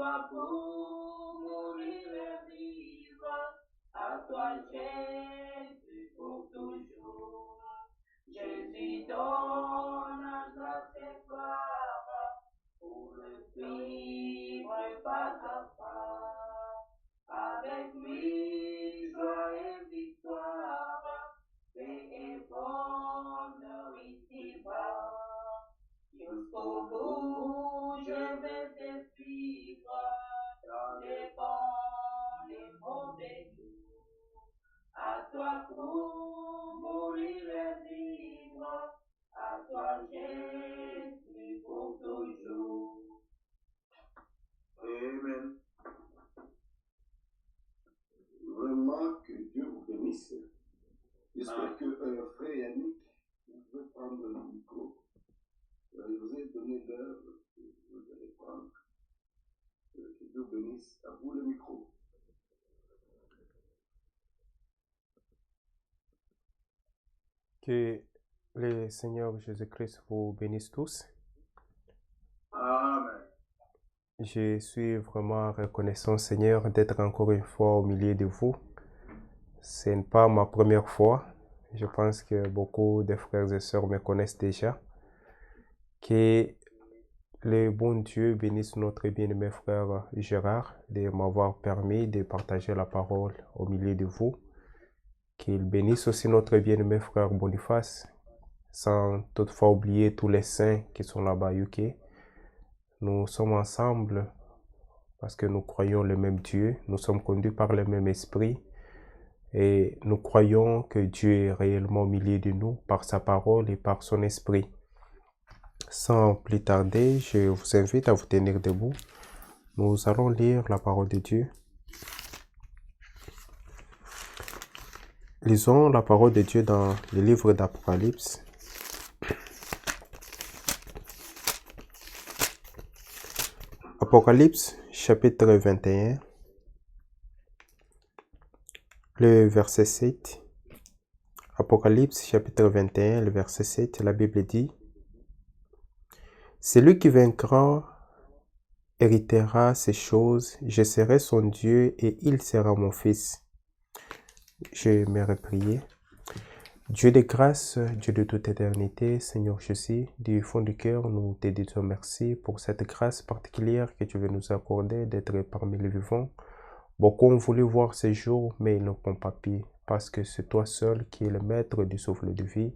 toi pour mourir et vivre, à toi Jésus pour toujours. Jésus donne à notre gloire pour le suivre pas à pas. Avec lui, joie et victoire, paix et bonheur ici-bas. Jusqu'au bout, je vais te suivre dans les bons et mauvais jours. À toi pour mourir et vivre, à toi Jésus pour toujours. Amen. Vraiment que Dieu vous bénisse. J'espère que frère Yannick, vous pouvez prendre le micro. Je vous ai donné l'heure que vous allez prendre. Que Dieu bénisse. À vous le micro. Que le Seigneur Jésus-Christ vous bénisse tous. Amen. Je suis vraiment reconnaissant, Seigneur, d'être encore une fois au milieu de vous. Ce n'est pas ma première fois. Je pense que beaucoup de frères et sœurs me connaissent déjà. Que le bon Dieu bénisse notre bien-aimé frère Gérard de m'avoir permis de partager la parole au milieu de vous. Qu'il bénisse aussi notre bien-aimé frère Boniface, sans toutefois oublier tous les saints qui sont là-bas à UK. Nous sommes ensemble parce que nous croyons le même Dieu, nous sommes conduits par le même esprit et nous croyons que Dieu est réellement au milieu de nous par sa parole et par son esprit. Sans plus tarder, je vous invite à vous tenir debout. Nous allons lire la parole de Dieu. Lisons la parole de Dieu dans le livre d'Apocalypse. Apocalypse, chapitre 21, le verset 7. Apocalypse, chapitre 21, le verset 7, la Bible dit: celui qui vaincra héritera ces choses, je serai son Dieu et il sera mon fils. Je me reprier. Dieu de grâce, Dieu de toute éternité, Seigneur Jésus, du fond du cœur, nous te disons merci pour cette grâce particulière que tu veux nous accorder d'être parmi les vivants. Beaucoup ont voulu voir ces jours, mais ils n'ont pas pu, parce que c'est toi seul qui es le maître du souffle de vie.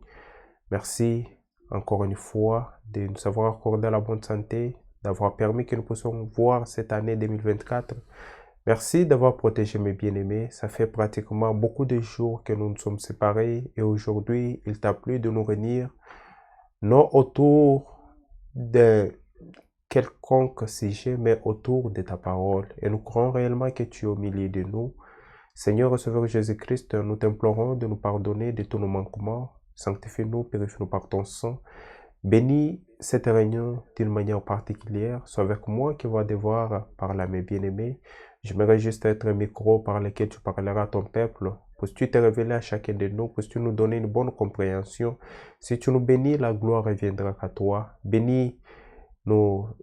Merci encore une fois de nous avoir accordé la bonne santé, d'avoir permis que nous puissions voir cette année 2024. Merci d'avoir protégé mes bien-aimés. Ça fait pratiquement beaucoup de jours que nous nous sommes séparés et aujourd'hui, il t'a plu de nous réunir, non autour de quelconque sujet, mais autour de ta parole. Et nous croyons réellement que tu es au milieu de nous. Seigneur, Sauveur Jésus-Christ, nous t'implorons de nous pardonner de tous nos manquements. Sanctifie-nous, purifie-nous par ton sang. Bénis cette réunion d'une manière particulière. Sois avec moi qui va devoir parler à mes bien-aimés. J'aimerais juste être un micro par lequel tu parleras à ton peuple. Puisses-tu te révéler à chacun de nous, puisses-tu nous donner une bonne compréhension. Si tu nous bénis, la gloire reviendra à toi. Bénis nos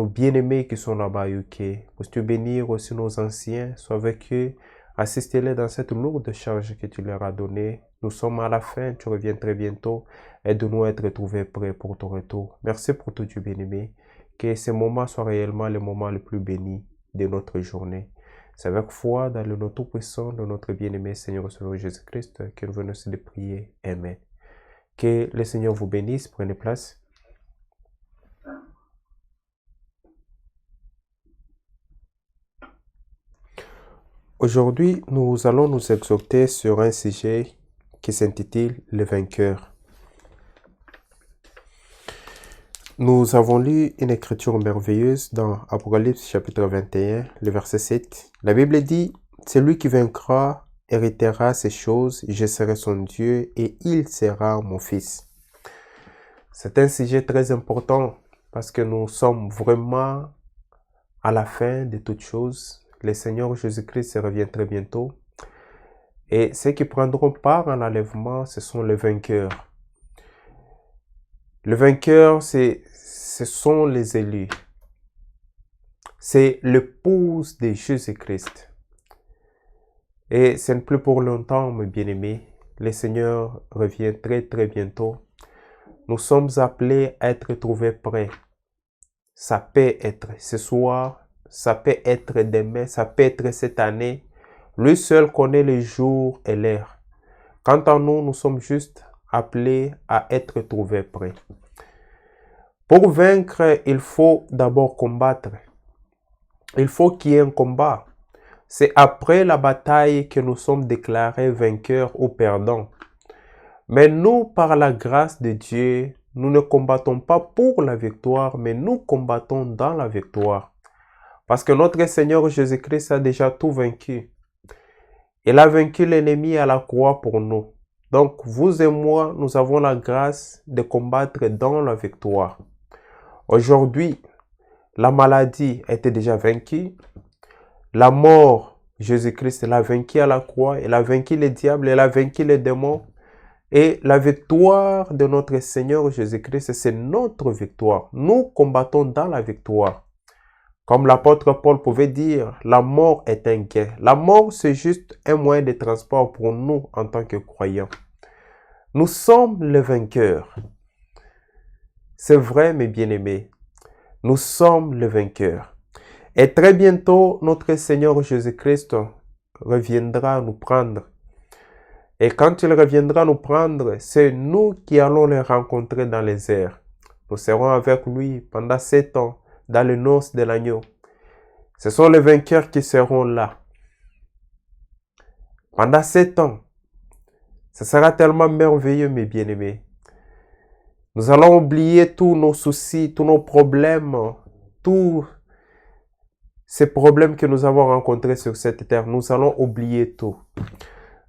bien-aimés qui sont là-bas à UK. Puisses-tu bénir aussi nos anciens, sois avec eux, assistez-les dans cette lourde charge que tu leur as donnée. Nous sommes à la fin, tu reviens très bientôt. Aide-nous à être trouvés prêts pour ton retour. Merci pour tout Dieu bien-aimé. Que ce moment soit réellement le moment le plus béni de notre journée. C'est avec foi dans le nom tout-puissant de notre bien-aimé Seigneur Sauveur Jésus-Christ que nous venons de prier. Amen. Que le Seigneur vous bénisse. Prenez place. Aujourd'hui, nous allons nous exhorter sur un sujet qui s'intitule « Le vainqueur ». Nous avons lu une écriture merveilleuse dans Apocalypse chapitre 21, le verset 7. La Bible dit « Celui qui vaincra héritera ces choses, je serai son Dieu et il sera mon fils. » C'est un sujet très important parce que nous sommes vraiment à la fin de toutes choses. Le Seigneur Jésus-Christ revient très bientôt. Et ceux qui prendront part à l'enlèvement, ce sont les vainqueurs. Le vainqueur, ce sont les élus. c'est l'épouse de Jésus-Christ. Et ce n'est plus pour longtemps, mes bien-aimés. Le Seigneur revient très très bientôt. Nous sommes appelés à être trouvés prêts. Ça peut être ce soir, ça peut être demain, ça peut être cette année. Lui seul connaît les jours et l'heure. Quant à nous, nous sommes juste appelés à être trouvés prêts. Pour vaincre, il faut d'abord combattre. Il faut qu'il y ait un combat. C'est après la bataille que nous sommes déclarés vainqueurs ou perdants. Mais nous, par la grâce de Dieu, nous ne combattons pas pour la victoire, mais nous combattons dans la victoire. Parce que notre Seigneur Jésus-Christ a déjà tout vaincu. Il a vaincu l'ennemi à la croix pour nous. Donc, vous et moi, nous avons la grâce de combattre dans la victoire. Aujourd'hui, la maladie était déjà vaincue. La mort, Jésus-Christ l'a vaincu à la croix. Il a vaincu les diables, il a vaincu les démons. Et la victoire de notre Seigneur Jésus-Christ, c'est notre victoire. Nous combattons dans la victoire. Comme l'apôtre Paul pouvait dire, la mort est un gain. La mort, c'est juste un moyen de transport pour nous en tant que croyants. Nous sommes les vainqueurs. C'est vrai, mes bien-aimés. Nous sommes les vainqueurs. Et très bientôt, notre Seigneur Jésus-Christ reviendra nous prendre. Et quand il reviendra nous prendre, c'est nous qui allons le rencontrer dans les airs. Nous serons avec lui pendant 7 ans dans les noces de l'agneau. Ce sont les vainqueurs qui seront là. Pendant 7 ans. Ce sera tellement merveilleux, mes bien-aimés. Nous allons oublier tous nos soucis, tous nos problèmes, tous ces problèmes que nous avons rencontrés sur cette terre. Nous allons oublier tout.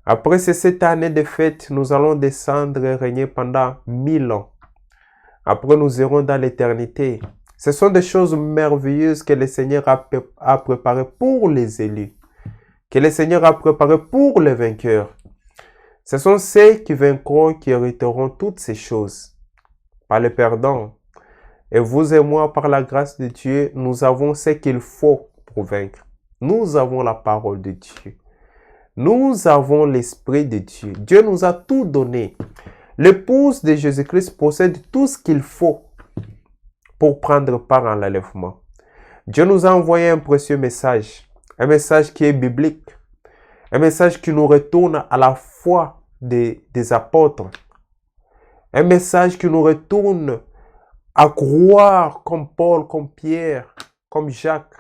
Après ces 7 années de fête, nous allons descendre et régner pendant 1000 ans. Après, nous irons dans l'éternité. Ce sont des choses merveilleuses que le Seigneur a préparées pour les élus, que le Seigneur a préparées pour les vainqueurs. Ce sont ceux qui vaincront qui hériteront toutes ces choses, pas les perdants. Et vous et moi, par la grâce de Dieu, nous avons ce qu'il faut pour vaincre. Nous avons la parole de Dieu. Nous avons l'Esprit de Dieu. Dieu nous a tout donné. L'épouse de Jésus-Christ possède tout ce qu'il faut pour prendre part à l'enlèvement. Dieu nous a envoyé un précieux message. Un message qui est biblique. Un message qui nous retourne à la foi des apôtres. Un message qui nous retourne à croire comme Paul, comme Pierre, comme Jacques.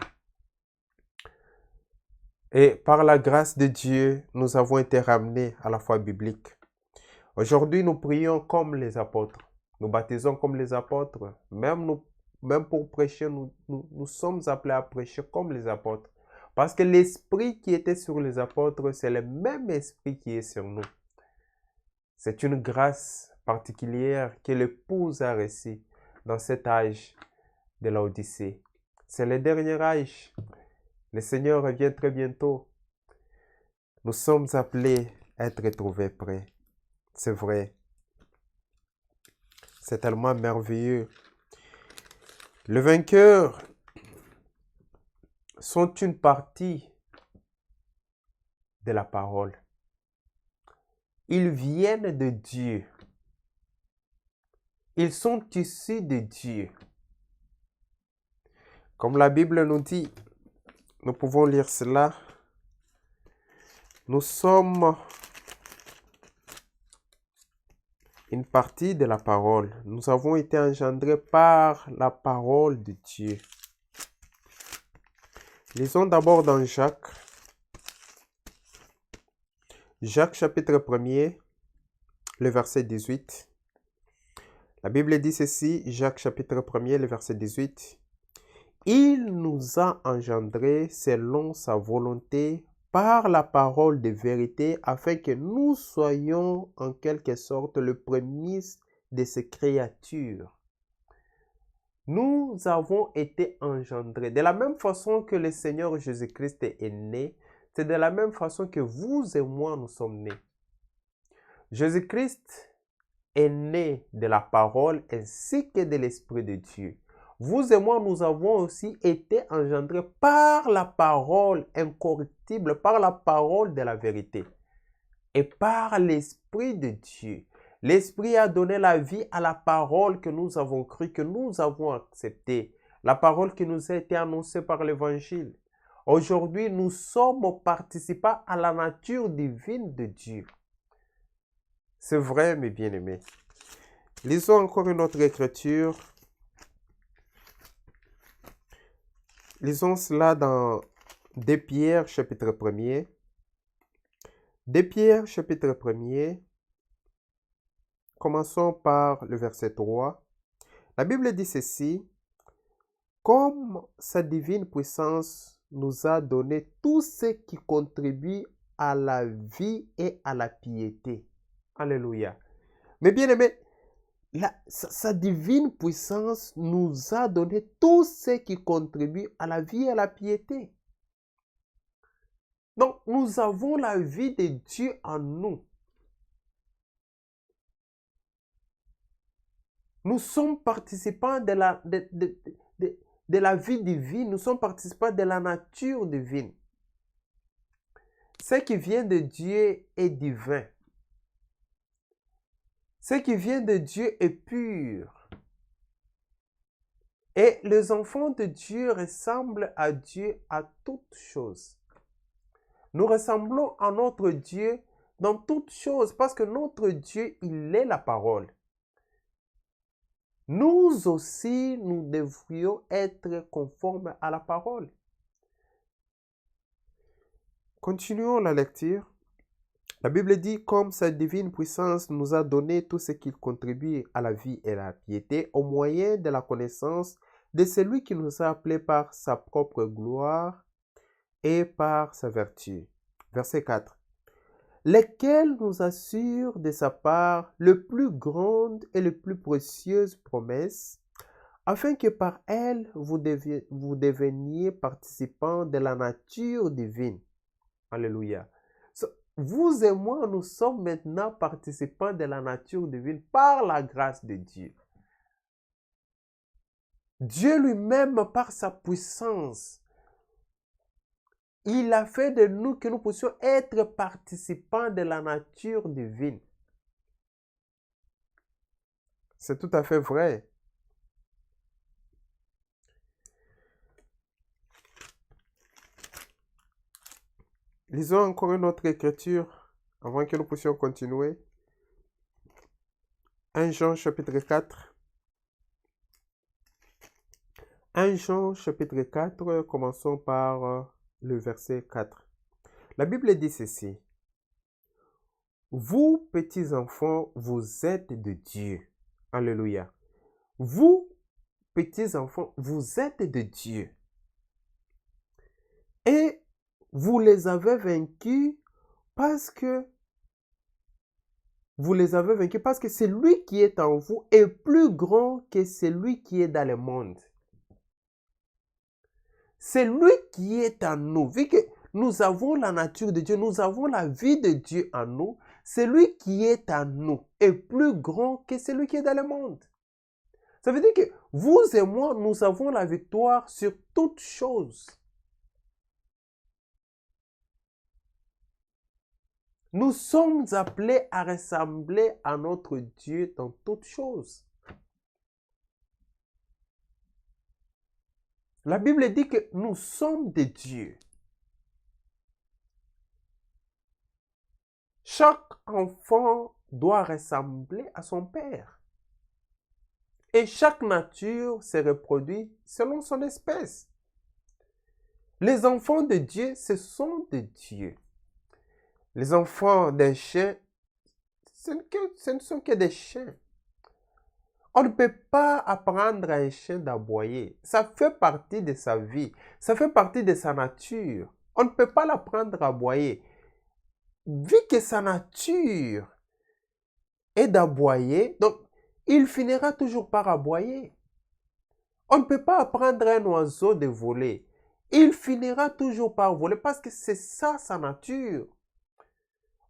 Et par la grâce de Dieu, nous avons été ramenés à la foi biblique. Aujourd'hui, nous prions comme les apôtres. Nous baptisons comme les apôtres. Même pour prêcher, nous sommes appelés à prêcher comme les apôtres. Parce que l'esprit qui était sur les apôtres, c'est le même esprit qui est sur nous. C'est une grâce particulière que l'épouse a reçue dans cet âge de l'Odyssée. C'est le dernier âge. Le Seigneur revient très bientôt. Nous sommes appelés à être trouvés prêts. C'est vrai. C'est tellement merveilleux. Les vainqueurs sont une partie de la parole. Ils viennent de Dieu. Ils sont issus de Dieu. Comme la Bible nous dit, nous pouvons lire cela. Nous sommes une partie de la parole. Nous avons été engendrés par la parole de Dieu. Lisons d'abord dans Jacques. Jacques chapitre 1er, le verset 18. La Bible dit ceci, Jacques chapitre 1er, le verset 18. Il nous a engendrés selon sa volonté par la parole de vérité, afin que nous soyons en quelque sorte le prémisse de ces créatures. Nous avons été engendrés. De la même façon que le Seigneur Jésus-Christ est né, c'est de la même façon que vous et moi nous sommes nés. Jésus-Christ est né de la parole ainsi que de l'Esprit de Dieu. Vous et moi, nous avons aussi été engendrés par la parole incorruptible, par la parole de la vérité et par l'Esprit de Dieu. L'Esprit a donné la vie à la parole que nous avons cru, que nous avons acceptée, la parole qui nous a été annoncée par l'Évangile. Aujourd'hui, nous sommes participants à la nature divine de Dieu. C'est vrai, mes bien-aimés. Lisons encore une autre écriture. Lisons cela dans 2 Pierre, chapitre 1er. 2 Pierre, chapitre 1er. Commençons par le verset 3. La Bible dit ceci. Comme sa divine puissance nous a donné tout ce qui contribue à la vie et à la piété. Alléluia. Mais bien aimé, sa divine puissance nous a donné tout ce qui contribue à la vie et à la piété. Donc, nous avons la vie de Dieu en nous. Nous sommes participants de la vie divine. Nous sommes participants de la nature divine. Ce qui vient de Dieu est divin. Ce qui vient de Dieu est pur. Et les enfants de Dieu ressemblent à Dieu à toutes choses. Nous ressemblons à notre Dieu dans toutes choses parce que notre Dieu, il est la parole. Nous aussi, nous devrions être conformes à la parole. Continuons la lecture. La Bible dit, comme sa divine puissance nous a donné tout ce qui contribue à la vie et à la piété au moyen de la connaissance de celui qui nous a appelés par sa propre gloire et par sa vertu. Verset 4. Lesquels nous assurent de sa part le plus grande et le plus précieuse promesse, afin que par elle vous deveniez participants de la nature divine. Alléluia. Vous et moi, nous sommes maintenant participants de la nature divine par la grâce de Dieu. Dieu lui-même, par sa puissance, il a fait de nous que nous puissions être participants de la nature divine. C'est tout à fait vrai. Lisons encore une autre écriture avant que nous puissions continuer. 1 Jean chapitre 4. 1 Jean chapitre 4, commençons par le verset 4. La Bible dit ceci. Vous, petits enfants, vous êtes de Dieu. Alléluia. Vous, petits enfants, vous êtes de Dieu. Et vous les avez vaincus parce que celui qui est en vous est plus grand que celui qui est dans le monde. C'est lui qui est en nous. Vu que nous avons la nature de Dieu, nous avons la vie de Dieu en nous, celui qui est en nous est plus grand que celui qui est dans le monde. Ça veut dire que vous et moi, nous avons la victoire sur toutes choses. Nous sommes appelés à ressembler à notre Dieu dans toutes choses. La Bible dit que nous sommes des dieux. Chaque enfant doit ressembler à son père. Et chaque nature se reproduit selon son espèce. Les enfants de Dieu, ce sont des dieux. Les enfants d'un chien, ce ne sont que des chiens. On ne peut pas apprendre à un chien d'aboyer. Ça fait partie de sa vie. Ça fait partie de sa nature. On ne peut pas l'apprendre à aboyer. Vu que sa nature est d'aboyer, donc il finira toujours par aboyer. On ne peut pas apprendre à un oiseau de voler. Il finira toujours par voler parce que c'est ça sa nature.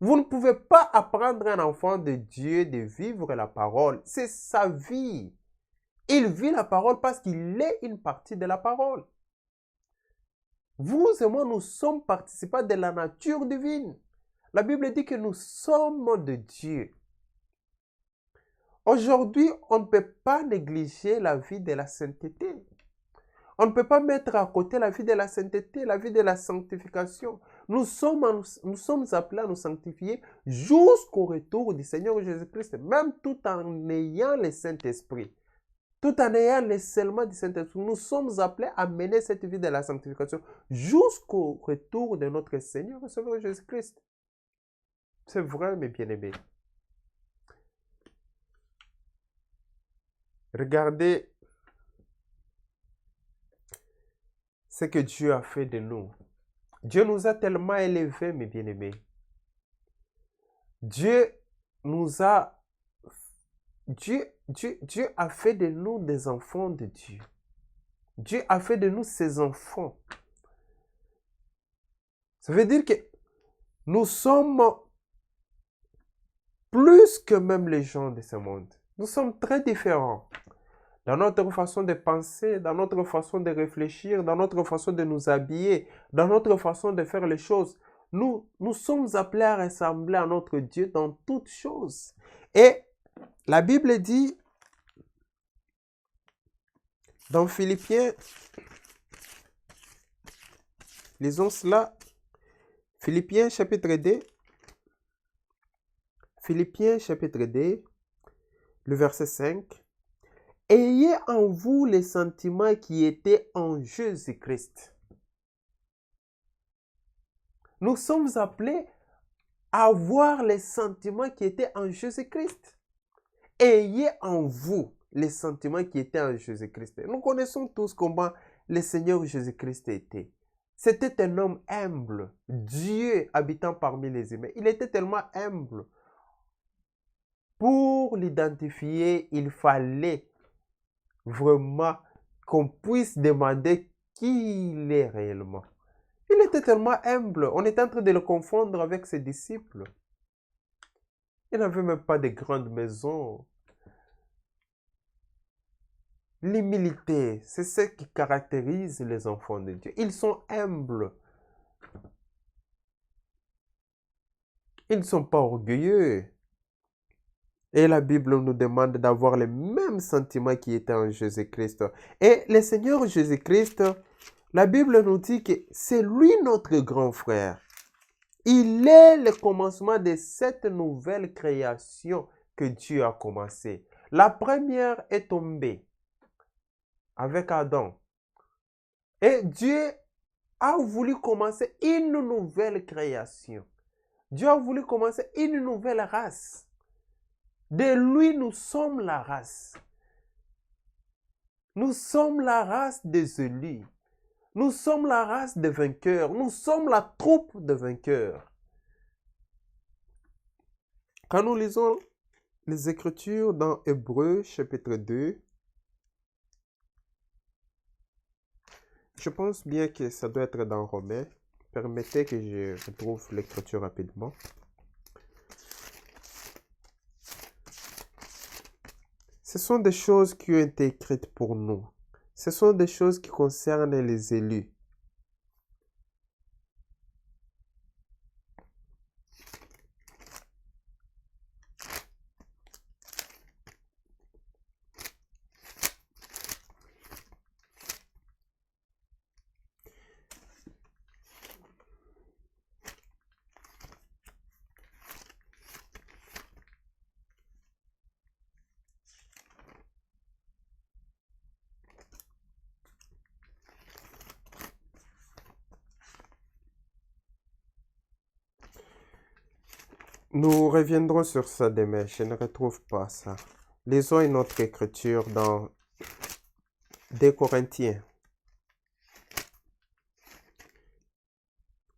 Vous ne pouvez pas apprendre à un enfant de Dieu de vivre la parole. C'est sa vie. Il vit la parole parce qu'il est une partie de la parole. Vous et moi, nous sommes participants de la nature divine. La Bible dit que nous sommes de Dieu. Aujourd'hui, on ne peut pas négliger la vie de la sainteté. On ne peut pas mettre à côté la vie de la sainteté, la vie de la sanctification. Nous sommes appelés à nous sanctifier jusqu'au retour du Seigneur Jésus-Christ, même tout en ayant le Saint-Esprit. Tout en ayant le scellement du Saint-Esprit, nous sommes appelés à mener cette vie de la sanctification jusqu'au retour de notre Seigneur et Sauveur Jésus-Christ. C'est vrai, mes bien-aimés. Regardez ce que Dieu a fait de nous. Dieu nous a tellement élevés, mes bien-aimés. Dieu a fait de nous des enfants de Dieu. Dieu a fait de nous ses enfants. Ça veut dire que nous sommes plus que même les gens de ce monde. Nous sommes très différents dans notre façon de penser, dans notre façon de réfléchir, dans notre façon de nous habiller, dans notre façon de faire les choses. Nous sommes appelés à ressembler à notre Dieu dans toutes choses. Et la Bible dit dans Philippiens, lisons cela, Philippiens chapitre 2, le verset 5. Ayez en vous les sentiments qui étaient en Jésus-Christ. Nous sommes appelés à avoir les sentiments qui étaient en Jésus-Christ. Ayez en vous les sentiments qui étaient en Jésus-Christ. Nous connaissons tous comment le Seigneur Jésus-Christ était. C'était un homme humble, Dieu habitant parmi les humains. Il était tellement humble. Pour l'identifier, il fallait vraiment qu'on puisse demander qui il est réellement. Il était tellement humble. On était en train de le confondre avec ses disciples. Il n'avait même pas de grande maison. L'humilité, c'est ce qui caractérise les enfants de Dieu. Ils sont humbles. Ils ne sont pas orgueilleux. Et la Bible nous demande d'avoir les mêmes sentiments qui étaient en Jésus-Christ. Et le Seigneur Jésus-Christ, la Bible nous dit que c'est lui notre grand frère. Il est le commencement de cette nouvelle création que Dieu a commencée. La première est tombée avec Adam. Et Dieu a voulu commencer une nouvelle création. Dieu a voulu commencer une nouvelle race. De lui, nous sommes la race. Nous sommes la race des élus. Nous sommes la race des vainqueurs. Nous sommes la troupe de vainqueurs. Quand nous lisons les Écritures dans Hébreux chapitre 2, je pense bien que ça doit être dans Romains. Permettez que je retrouve l'Écriture rapidement. Ce sont des choses qui ont été écrites pour nous. Ce sont des choses qui concernent les élus. Nous reviendrons sur ça demain. Je ne retrouve pas ça. Lisons une autre écriture dans 2 Corinthiens.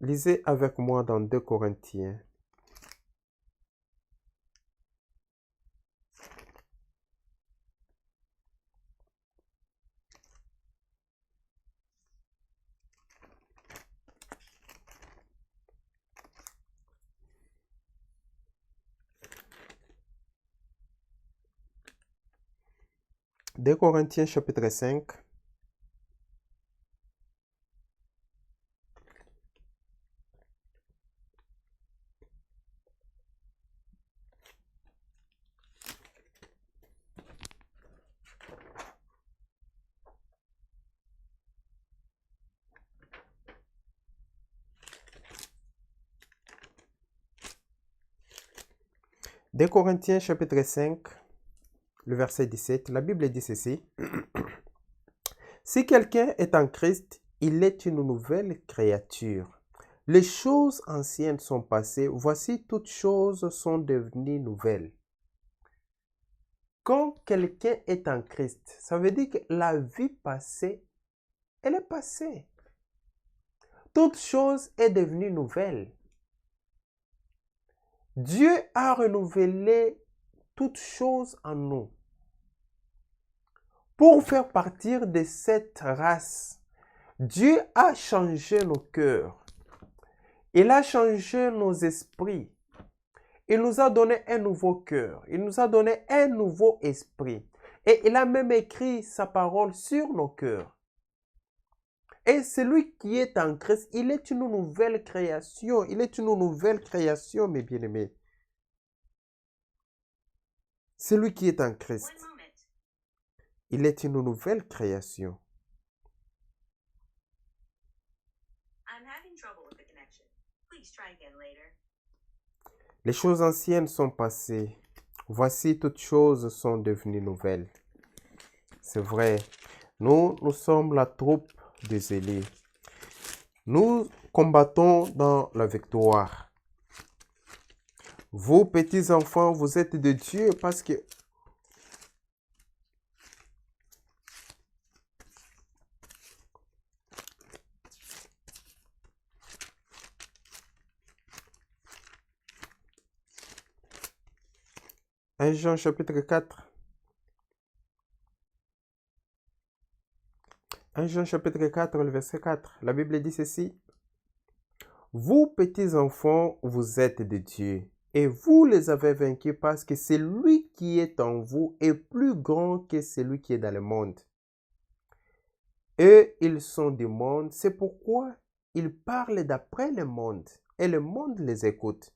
Lisez avec moi dans 2 Corinthiens. 2 Corinthiens chapitre 5. Deux Corinthiens chapitre 5, le verset 17, la Bible dit ceci. Si quelqu'un est en Christ, il est une nouvelle créature. Les choses anciennes sont passées, voici toutes choses sont devenues nouvelles. Quand quelqu'un est en Christ, ça veut dire que la vie passée, elle est passée. Toute chose est devenue nouvelle. Dieu a renouvelé toutes choses en nous pour faire partir de cette race. Dieu a changé nos cœurs. Il a changé nos esprits. Il nous a donné un nouveau cœur. Il nous a donné un nouveau esprit. Et il a même écrit sa parole sur nos cœurs. Et celui qui est en Christ, il est une nouvelle création. Il est une nouvelle création, mes bien-aimés. Celui qui est en Christ, il est une nouvelle création. Les choses anciennes sont passées. Voici toutes choses sont devenues nouvelles. C'est vrai. Nous sommes la troupe des élus. Nous combattons dans la victoire. Vous, petits enfants, vous êtes de Dieu parce que un Jean chapitre 4. 1 Jean chapitre 4, le verset 4. La Bible dit ceci. Vous, petits enfants, vous êtes de Dieu. Et vous les avez vaincus parce que celui qui est en vous est plus grand que celui qui est dans le monde. Eux, ils sont du monde, c'est pourquoi ils parlent d'après le monde et le monde les écoute.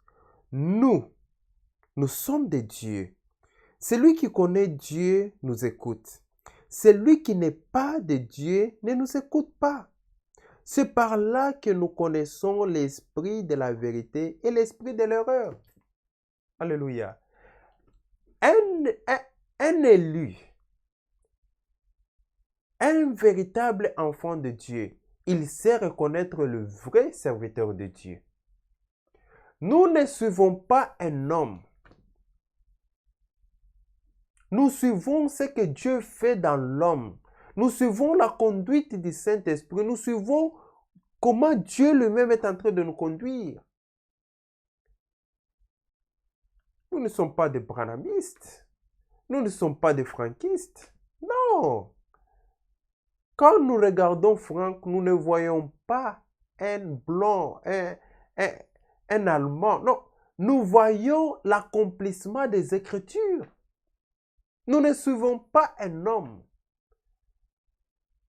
Nous sommes de Dieu. Celui qui connaît Dieu nous écoute. Celui qui n'est pas de Dieu ne nous écoute pas. C'est par là que nous connaissons l'esprit de la vérité et l'esprit de l'erreur. Alléluia. Un élu, un véritable enfant de Dieu, il sait reconnaître le vrai serviteur de Dieu. Nous ne suivons pas un homme. Nous suivons ce que Dieu fait dans l'homme. Nous suivons la conduite du Saint-Esprit. Nous suivons comment Dieu lui-même est en train de nous conduire. Nous ne sommes pas des branhamistes. Nous ne sommes pas des franquistes. Non. Quand nous regardons Franck, nous ne voyons pas un blanc, un Allemand. Non. Nous voyons l'accomplissement des Écritures. Nous ne suivons pas un homme.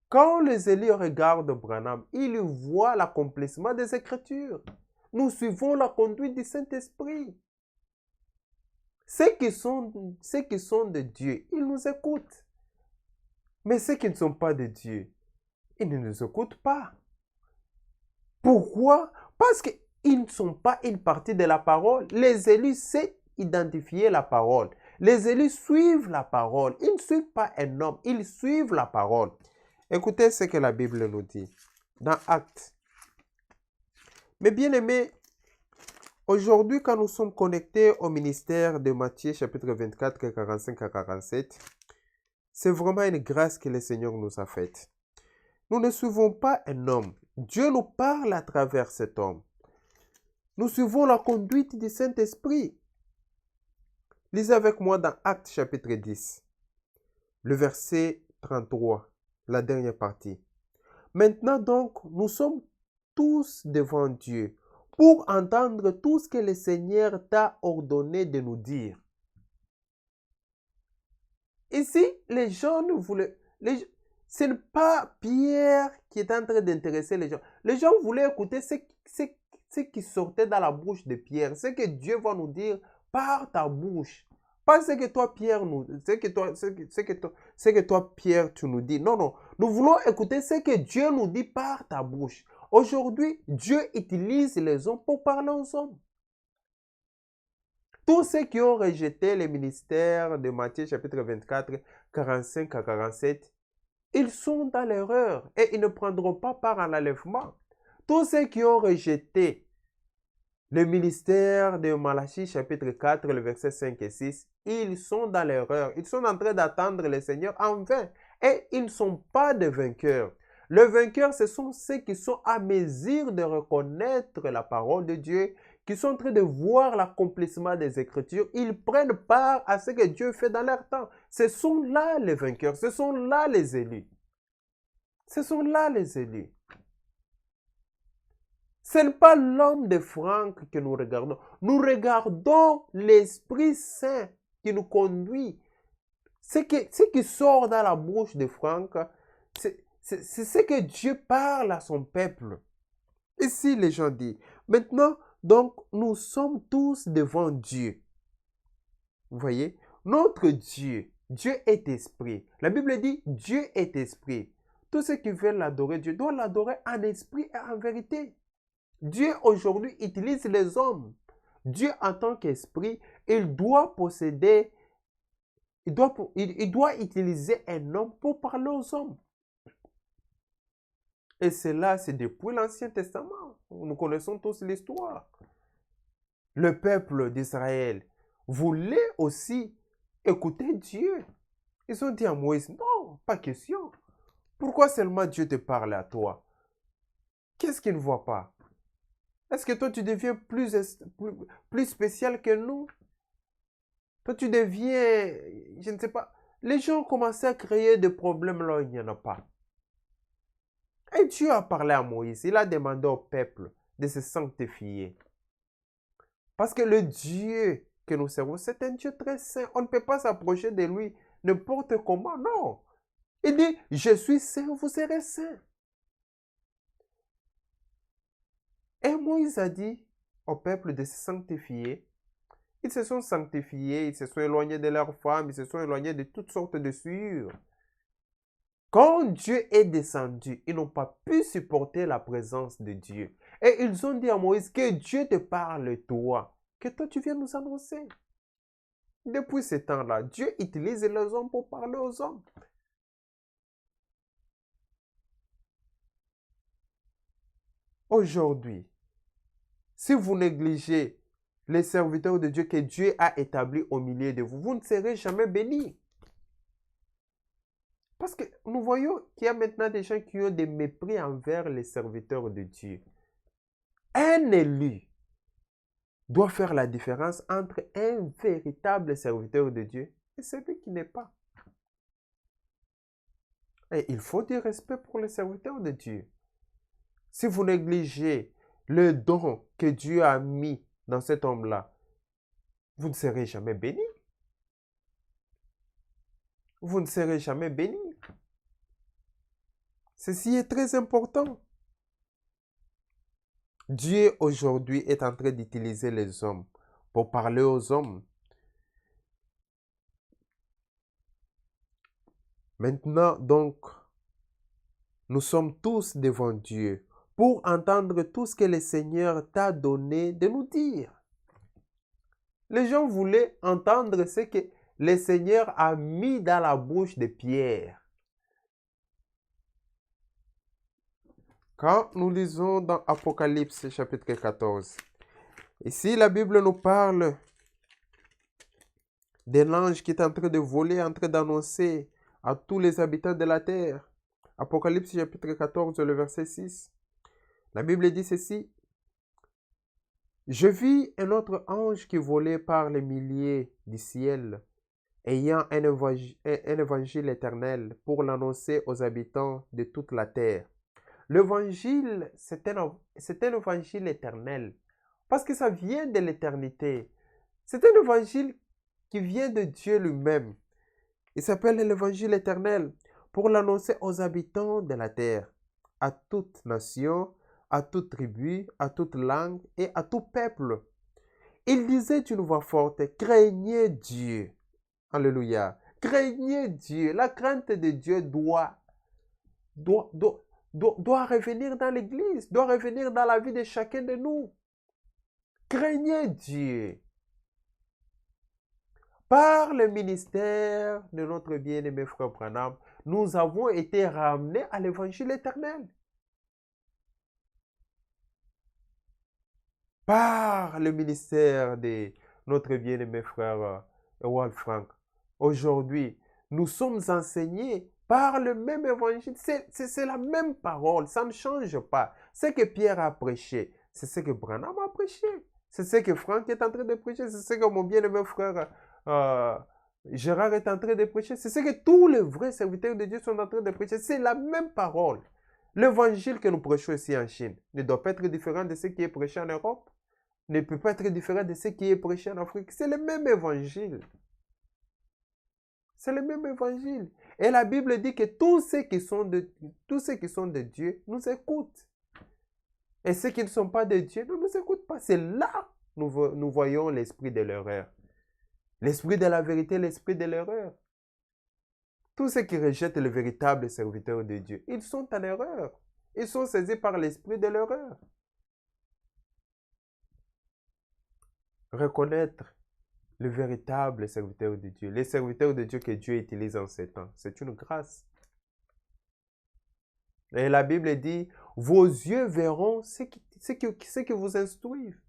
Quand les élus regardent Branham, ils voient l'accomplissement des Écritures. Nous suivons la conduite du Saint-Esprit. Ceux qui sont de Dieu, ils nous écoutent. Mais ceux qui ne sont pas de Dieu, ils ne nous écoutent pas. Pourquoi? Parce qu'ils ne sont pas une partie de la parole. Les élus savent identifier la parole. Les élus suivent la parole. Ils ne suivent pas un homme, ils suivent la parole. Écoutez ce que la Bible nous dit dans Actes. Mais bien aimés, aujourd'hui, quand nous sommes connectés au ministère de Matthieu, chapitre 24, 45 à 47, c'est vraiment une grâce que le Seigneur nous a faite. Nous ne suivons pas un homme. Dieu nous parle à travers cet homme. Nous suivons la conduite du Saint-Esprit. Lisez avec moi dans Actes, chapitre 10, le verset 33, la dernière partie. Maintenant donc, nous sommes tous devant Dieu pour entendre tout ce que le Seigneur t'a ordonné de nous dire. Ici, les gens ne voulaient... Ce n'est pas Pierre qui est en train d'intéresser les gens. Les gens voulaient écouter ce qui sortait dans la bouche de Pierre. Ce que Dieu va nous dire par ta bouche. Pas ce que toi, Pierre, Pierre, tu nous dis. Non, non. Nous voulons écouter ce que Dieu nous dit par ta bouche. Aujourd'hui, Dieu utilise les hommes pour parler aux hommes. Tous ceux qui ont rejeté le ministère de Matthieu chapitre 24, 45 à 47, ils sont dans l'erreur et ils ne prendront pas part à l'enlèvement. Tous ceux qui ont rejeté le ministère de Malachie chapitre 4, le verset 5 et 6, ils sont dans l'erreur. Ils sont en train d'attendre le Seigneur en vain et ils ne sont pas des vainqueurs. Les vainqueurs, ce sont ceux qui sont à mesure de reconnaître la parole de Dieu, qui sont en train de voir l'accomplissement des Écritures. Ils prennent part à ce que Dieu fait dans leur temps. Ce sont là les vainqueurs, ce sont là les élus. Ce sont là les élus. Ce n'est pas l'homme de Franck que nous regardons. Nous regardons l'Esprit Saint qui nous conduit. Ce qui sort dans la bouche de Franck, c'est ce que Dieu parle à son peuple. Ici, les gens disent, maintenant, donc, nous sommes tous devant Dieu. Vous voyez, notre Dieu, Dieu est esprit. La Bible dit, Dieu est esprit. Tous ceux qui veulent l'adorer, Dieu doit l'adorer en esprit et en vérité. Dieu aujourd'hui utilise les hommes. Dieu en tant qu'esprit, il doit posséder, il doit utiliser un homme pour parler aux hommes. Et cela, c'est depuis l'Ancien Testament. Nous connaissons tous l'histoire. Le peuple d'Israël voulait aussi écouter Dieu. Ils ont dit à Moïse, non, pas question. Pourquoi seulement Dieu te parle à toi? Qu'est-ce qu'il ne voit pas? Est-ce que toi, tu deviens plus spécial que nous? Toi, tu deviens, je ne sais pas. Les gens commençaient à créer des problèmes là où il n'y en a pas. Et Dieu a parlé à Moïse. Il a demandé au peuple de se sanctifier. Parce que le Dieu que nous servons, c'est un Dieu très saint. On ne peut pas s'approcher de lui n'importe comment. Non. Il dit, je suis saint, vous serez saints. Et Moïse a dit au peuple de se sanctifier. Ils se sont sanctifiés, ils se sont éloignés de leurs femmes, ils se sont éloignés de toutes sortes de souillures. Quand Dieu est descendu, ils n'ont pas pu supporter la présence de Dieu. Et ils ont dit à Moïse, que Dieu te parle toi, que toi tu viens nous annoncer. Depuis ce temps-là, Dieu utilise les hommes pour parler aux hommes. Aujourd'hui, si vous négligez les serviteurs de Dieu que Dieu a établis au milieu de vous, vous ne serez jamais bénis. Parce que nous voyons qu'il y a maintenant des gens qui ont des mépris envers les serviteurs de Dieu. Un élu doit faire la différence entre un véritable serviteur de Dieu et celui qui n'est pas. Et il faut du respect pour les serviteurs de Dieu. Si vous négligez le don que Dieu a mis dans cet homme-là, vous ne serez jamais béni. Vous ne serez jamais béni. Ceci est très important. Dieu aujourd'hui est en train d'utiliser les hommes pour parler aux hommes. Maintenant, donc, nous sommes tous devant Dieu pour entendre tout ce que le Seigneur t'a donné de nous dire. Les gens voulaient entendre ce que le Seigneur a mis dans la bouche de Pierre. Quand nous lisons dans Apocalypse chapitre 14, ici la Bible nous parle de l'ange qui est en train de voler, en train d'annoncer à tous les habitants de la terre. Apocalypse chapitre 14, le verset 6. La Bible dit ceci. Je vis un autre ange qui volait par les milliers du ciel, ayant un évangile éternel pour l'annoncer aux habitants de toute la terre. L'évangile, c'est un évangile éternel, parce que ça vient de l'éternité. C'est un évangile qui vient de Dieu lui-même. Il s'appelle l'évangile éternel pour l'annoncer aux habitants de la terre, à toute nation, à toute tribu, à toute langue et à tout peuple. Il disait d'une voix forte, craignez Dieu. Alléluia. Craignez Dieu. La crainte de Dieu doit revenir dans l'Église, doit revenir dans la vie de chacun de nous. Craignez Dieu. Par le ministère de notre bien-aimé frère Branham, nous avons été ramenés à l'évangile éternel. Par le ministère de notre bien-aimé frère Ewald Frank, aujourd'hui, nous sommes enseignés par le même évangile. C'est la même parole, ça ne change pas. Ce que Pierre a prêché, c'est ce que Branham a prêché. C'est ce que Frank est en train de prêcher, c'est ce que mon bien-aimé frère Gérard est en train de prêcher. C'est ce que tous les vrais serviteurs de Dieu sont en train de prêcher. C'est la même parole. L'évangile que nous prêchons ici en Chine ne doit pas être différent de ce qui est prêché en Europe, ne peut pas être différent de ce qui est prêché en Afrique. C'est le même évangile. C'est le même évangile. Et la Bible dit que tous ceux qui sont de Dieu nous écoutent. Et ceux qui ne sont pas de Dieu ne nous écoutent pas. C'est là que nous voyons l'esprit de l'erreur. L'esprit de la vérité, l'esprit de l'erreur. Tous ceux qui rejettent le véritable serviteur de Dieu, ils sont en erreur. Ils sont saisis par l'esprit de l'erreur. Reconnaître le véritable serviteur de Dieu, les serviteurs de Dieu que Dieu utilise en ces temps, c'est une grâce. Et la Bible dit, vos yeux verront ce qui vous instruisent.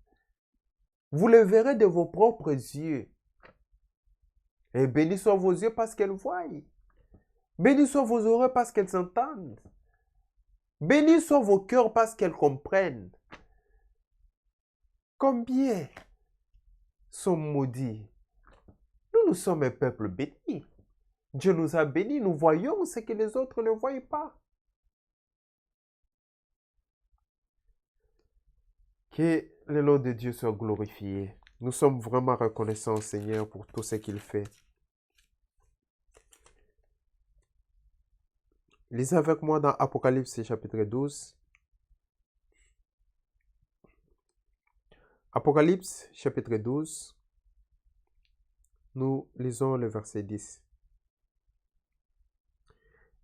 Vous le verrez de vos propres yeux. Et bénis soient vos yeux parce qu'elles voient. Bénis soient vos oreilles parce qu'elles entendent. Bénis soient vos cœurs parce qu'elles comprennent. Combien sont maudits? Nous sommes un peuple béni. Dieu nous a bénis. Nous voyons ce que les autres ne voient pas. Que le nom de Dieu soit glorifié. Nous sommes vraiment reconnaissants au Seigneur pour tout ce qu'il fait. Lisez avec moi dans Apocalypse chapitre 12. Apocalypse chapitre 12. Nous lisons le verset 10.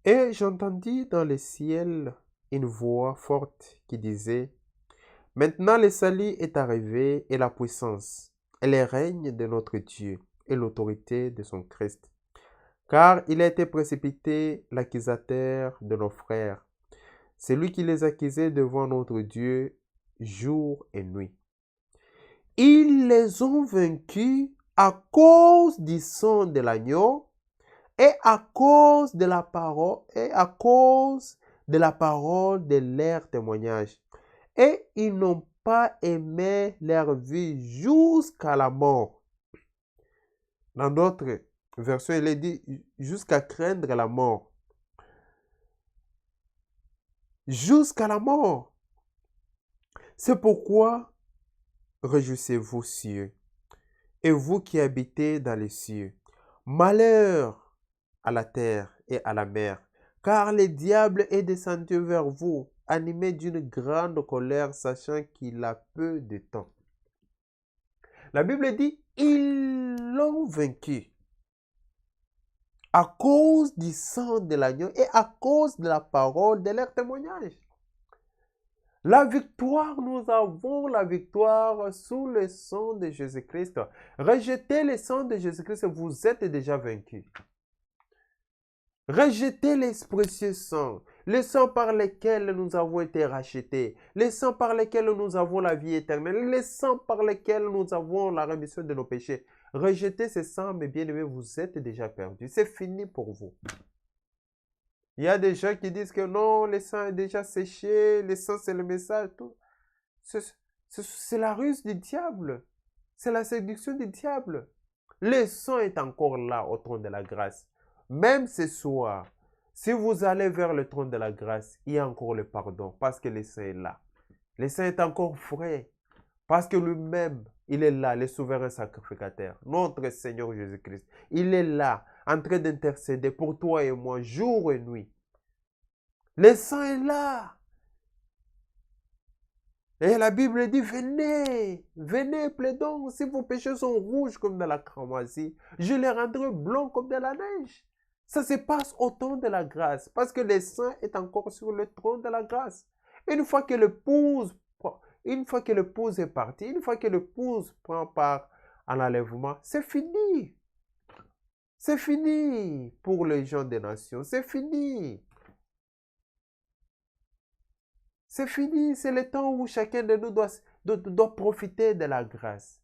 Et j'entendis dans le ciel une voix forte qui disait, maintenant le salut est arrivé et la puissance et le règne de notre Dieu et l'autorité de son Christ. Car il a été précipité l'accusateur de nos frères, celui qui les accusait devant notre Dieu jour et nuit. Ils les ont vaincus à cause du sang de l'agneau et à cause de la parole de leur témoignage. Et ils n'ont pas aimé leur vie jusqu'à la mort. Dans d'autres versions, il est dit jusqu'à craindre la mort. Jusqu'à la mort. C'est pourquoi réjouissez-vous, cieux, et vous qui habitez dans les cieux. Malheur à la terre et à la mer, car le diable est descendu vers vous, animé d'une grande colère, sachant qu'il a peu de temps. La Bible dit, ils l'ont vaincu à cause du sang de l'agneau et à cause de la parole de leur témoignage. La victoire, nous avons la victoire sous le sang de Jésus-Christ. Rejetez le sang de Jésus-Christ, vous êtes déjà vaincus. Rejetez les précieux sang, le sang par lequel nous avons été rachetés, le sang par lequel nous avons la vie éternelle, le sang par lequel nous avons la rémission de nos péchés. Rejetez ce sang, mes bien-aimés, vous êtes déjà perdus. C'est fini pour vous. Il y a des gens qui disent que non, le sang est déjà séché, le sang c'est le message, tout. C'est la ruse du diable. C'est la séduction du diable. Le sang est encore là au trône de la grâce. Même ce soir, si vous allez vers le trône de la grâce, il y a encore le pardon parce que le sang est là. Le sang est encore frais parce que lui-même, il est là, le souverain sacrificateur, notre Seigneur Jésus-Christ. Il est là en train d'intercéder pour toi et moi, jour et nuit. Le sang est là. Et la Bible dit, venez, venez, plaidons, si vos péchés sont rouges comme de la cramoisie, je les rendrai blancs comme de la neige. Ça se passe au temps de la grâce, parce que le Saint est encore sur le trône de la grâce. Une fois que l'épouse est partie, une fois que l'épouse prend part à l'enlèvement, c'est fini. C'est fini pour les gens des nations, c'est fini. C'est fini, c'est le temps où chacun de nous doit profiter de la grâce.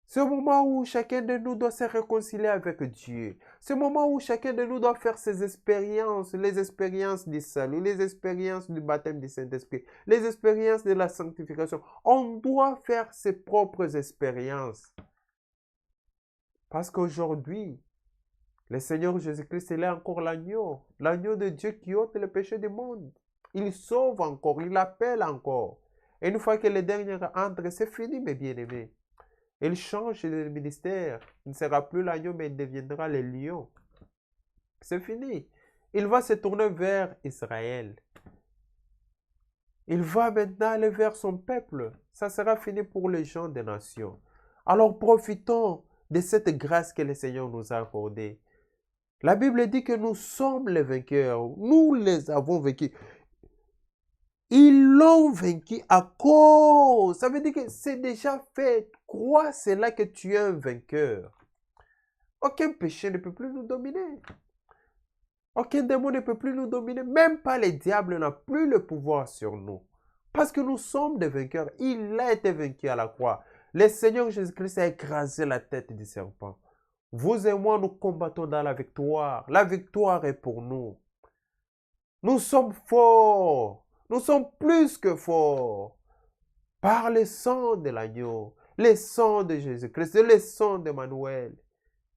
C'est le moment où chacun de nous doit se réconcilier avec Dieu. C'est le moment où chacun de nous doit faire ses expériences, les expériences du salut, les expériences du baptême du Saint-Esprit, les expériences de la sanctification. On doit faire ses propres expériences. Parce qu'aujourd'hui, le Seigneur Jésus-Christ, il est encore l'agneau de Dieu qui ôte le péché du monde. Il sauve encore, il appelle encore. Et une fois que les derniers entrent, c'est fini, mes bien-aimés. Il change de ministère. Il ne sera plus l'agneau, mais il deviendra le lion. C'est fini. Il va se tourner vers Israël. Il va maintenant aller vers son peuple. Ça sera fini pour les gens des nations. Alors profitons de cette grâce que le Seigneur nous a accordée. La Bible dit que nous sommes les vainqueurs. Nous les avons vaincus. Ils l'ont vaincu à cause. Ça veut dire que c'est déjà fait. Crois cela que tu es un vainqueur. Aucun péché ne peut plus nous dominer. Aucun démon ne peut plus nous dominer. Même pas le diable n'a plus le pouvoir sur nous. Parce que nous sommes des vainqueurs. Il a été vaincu à la croix. Le Seigneur Jésus-Christ a écrasé la tête du serpent. Vous et moi, nous combattons dans la victoire. La victoire est pour nous. Nous sommes forts. Nous sommes plus que forts. Par le sang de l'agneau, le sang de Jésus-Christ, le sang d'Emmanuel.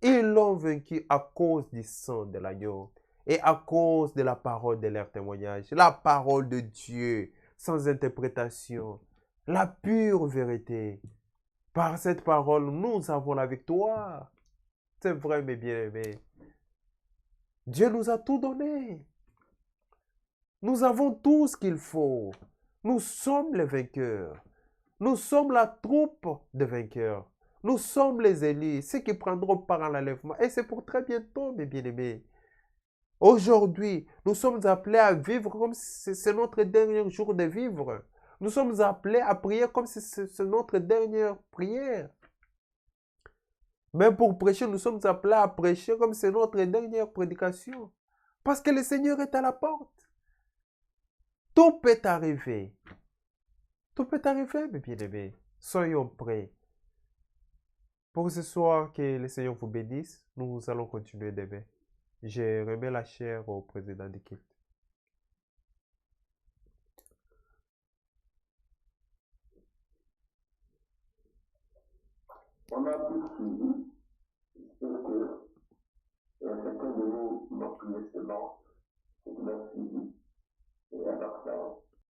Ils l'ont vaincu à cause du sang de l'agneau et à cause de la parole de leur témoignage. La parole de Dieu, sans interprétation. La pure vérité. Par cette parole, nous avons la victoire. C'est vrai, mes bien-aimés. Dieu nous a tout donné. Nous avons tout ce qu'il faut. Nous sommes les vainqueurs. Nous sommes la troupe de vainqueurs. Nous sommes les élus, ceux qui prendront part à l'enlèvement. Et c'est pour très bientôt, mes bien-aimés. Aujourd'hui, nous sommes appelés à vivre comme si c'est notre dernier jour de vivre. Nous sommes appelés à prier comme si c'est notre dernière prière. Même pour prêcher, nous sommes appelés à prêcher comme si c'est notre dernière prédication. Parce que le Seigneur est à la porte. Tout peut arriver. Tout peut arriver, mes bien-aimés. Soyons prêts. Pour ce soir, que le Seigneur vous bénisse. Nous allons continuer demain. Je remets la chair au président du culte. On a tout suivi. J'espère que chacun de nous, notre prière se lance, c'est qu'il a suivi. Et à la fin,